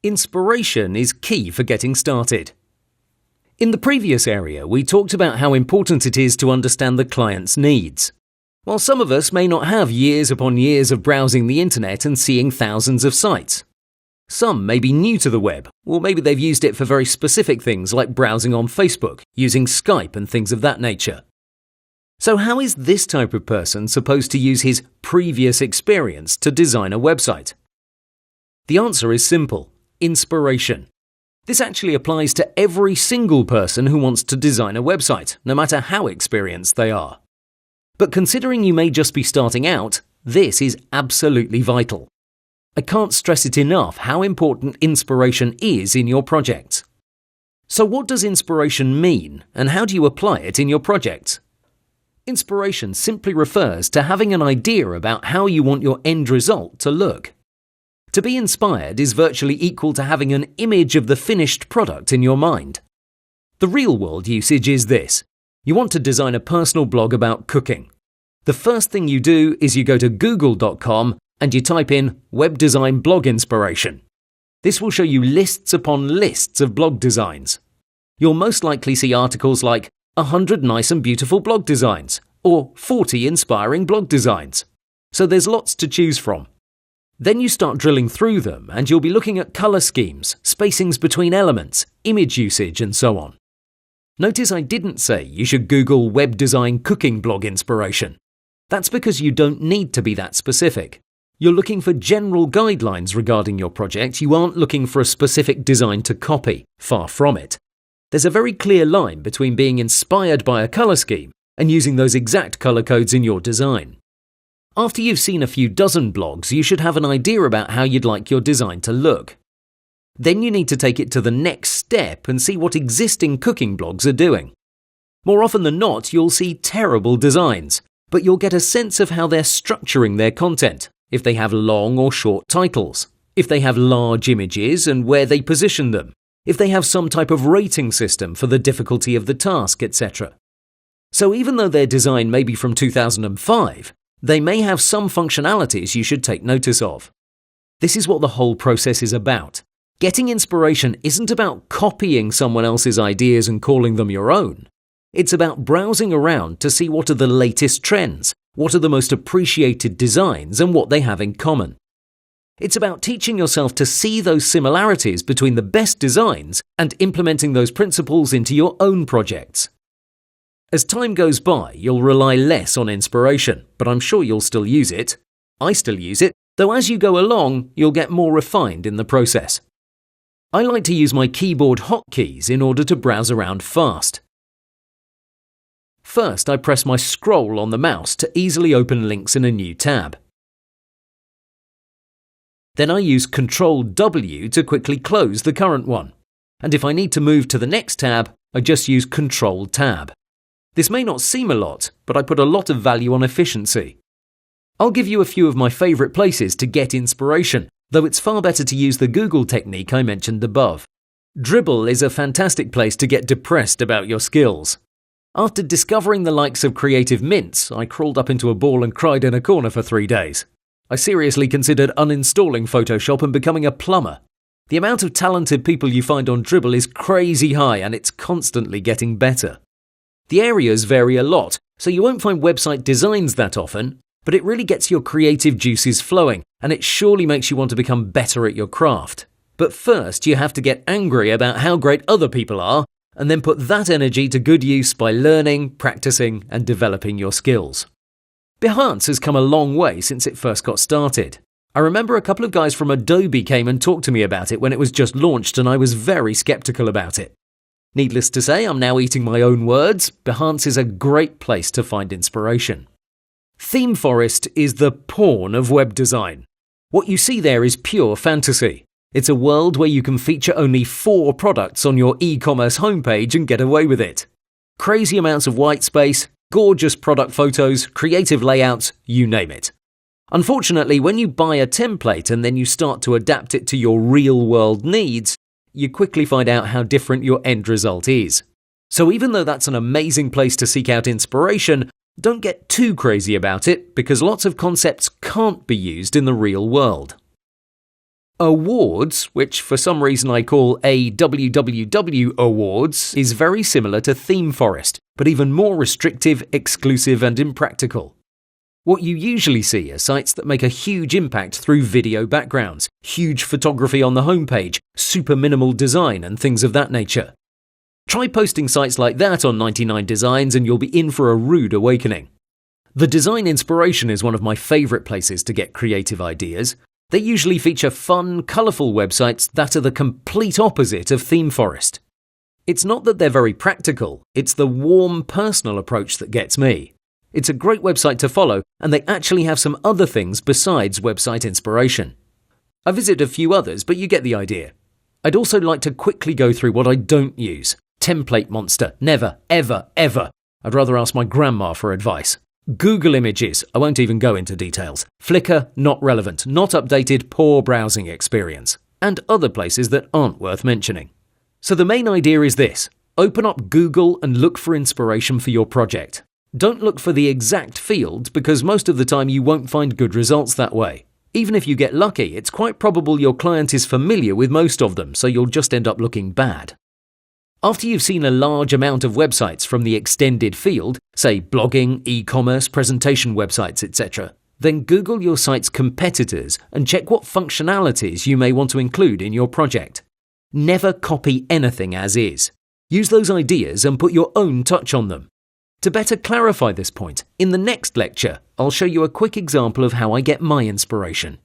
Inspiration is key for getting started. In the previous area, we talked about how important it is to understand the client's needs. While some of us may not have years upon years of browsing the internet and seeing thousands of sites, some may be new to the web, or maybe they've used it for very specific things like browsing on Facebook, using Skype and things of that nature. So how is this type of person supposed to use his previous experience to design a website? The answer is simple: inspiration. This actually applies to every single person who wants to design a website, no matter how experienced they are. But considering you may just be starting out, this is absolutely vital. I can't stress it enough how important inspiration is in your projects. So what does inspiration mean, and how do you apply it in your projects? Inspiration simply refers to having an idea about how you want your end result to look. To be inspired is virtually equal to having an image of the finished product in your mind. The real-world usage is this. You want to design a personal blog about cooking. The first thing you do is you go to google.com and you type in web design blog inspiration. This will show you lists upon lists of blog designs. You'll most likely see articles like 100 nice and beautiful blog designs or 40 inspiring blog designs. So there's lots to choose from. Then you start drilling through them and you'll be looking at color schemes, spacings between elements, image usage and so on. Notice I didn't say you should Google web design cooking blog inspiration. That's because you don't need to be that specific. You're looking for general guidelines regarding your project. You aren't looking for a specific design to copy. Far from it. There's a very clear line between being inspired by a color scheme and using those exact color codes in your design. After you've seen a few dozen blogs, you should have an idea about how you'd like your design to look. Then you need to take it to the next step and see what existing cooking blogs are doing. More often than not, you'll see terrible designs, but you'll get a sense of how they're structuring their content, if they have long or short titles, if they have large images and where they position them, if they have some type of rating system for the difficulty of the task, etc. So even though their design may be from 2005, they may have some functionalities you should take notice of. This is what the whole process is about. Getting inspiration isn't about copying someone else's ideas and calling them your own. It's about browsing around to see what are the latest trends, what are the most appreciated designs, and what they have in common. It's about teaching yourself to see those similarities between the best designs and implementing those principles into your own projects. As time goes by, you'll rely less on inspiration, but I'm sure you'll still use it. I still use it, though as you go along, you'll get more refined in the process. I like to use my keyboard hotkeys in order to browse around fast. First, I press my scroll on the mouse to easily open links in a new tab. Then I use Ctrl-W to quickly close the current one. And if I need to move to the next tab, I just use Ctrl-Tab. This may not seem a lot, but I put a lot of value on efficiency. I'll give you a few of my favourite places to get inspiration, though it's far better to use the Google technique I mentioned above. Dribbble is a fantastic place to get depressed about your skills. After discovering the likes of Creative Mints, I crawled up into a ball and cried in a corner for 3 days. I seriously considered uninstalling Photoshop and becoming a plumber. The amount of talented people you find on Dribbble is crazy high and it's constantly getting better. The areas vary a lot, so you won't find website designs that often, but it really gets your creative juices flowing and it surely makes you want to become better at your craft. But first you have to get angry about how great other people are and then put that energy to good use by learning, practicing and developing your skills. Behance has come a long way since it first got started. I remember a couple of guys from Adobe came and talked to me about it when it was just launched and I was very skeptical about it. Needless to say, I'm now eating my own words. Behance is a great place to find inspiration. ThemeForest is the porn of web design. What you see there is pure fantasy. It's a world where you can feature only 4 products on your e-commerce homepage and get away with it. Crazy amounts of white space, gorgeous product photos, creative layouts, you name it. Unfortunately, when you buy a template and then you start to adapt it to your real-world needs, you quickly find out how different your end result is. So even though that's an amazing place to seek out inspiration, don't get too crazy about it because lots of concepts can't be used in the real world. Awards, which for some reason I call AWWW Awards, is very similar to ThemeForest, but even more restrictive, exclusive, and impractical. What you usually see are sites that make a huge impact through video backgrounds, huge photography on the homepage, super minimal design, and things of that nature. Try posting sites like that on 99 Designs and you'll be in for a rude awakening. The Design Inspiration is one of my favourite places to get creative ideas. They usually feature fun, colourful websites that are the complete opposite of ThemeForest. It's not that they're very practical, it's the warm, personal approach that gets me. It's a great website to follow, and they actually have some other things besides website inspiration. I visit a few others, but you get the idea. I'd also like to quickly go through what I don't use. Template Monster, never, ever, ever. I'd rather ask my grandma for advice. Google Images, I won't even go into details. Flickr, not relevant, not updated, poor browsing experience. And other places that aren't worth mentioning. So the main idea is this. Open up Google and look for inspiration for your project. Don't look for the exact field because most of the time you won't find good results that way. Even if you get lucky, it's quite probable your client is familiar with most of them, so you'll just end up looking bad. After you've seen a large amount of websites from the extended field, say blogging, e-commerce, presentation websites, etc., then Google your site's competitors and check what functionalities you may want to include in your project. Never copy anything as is. Use those ideas and put your own touch on them. To better clarify this point, in the next lecture, I'll show you a quick example of how I get my inspiration.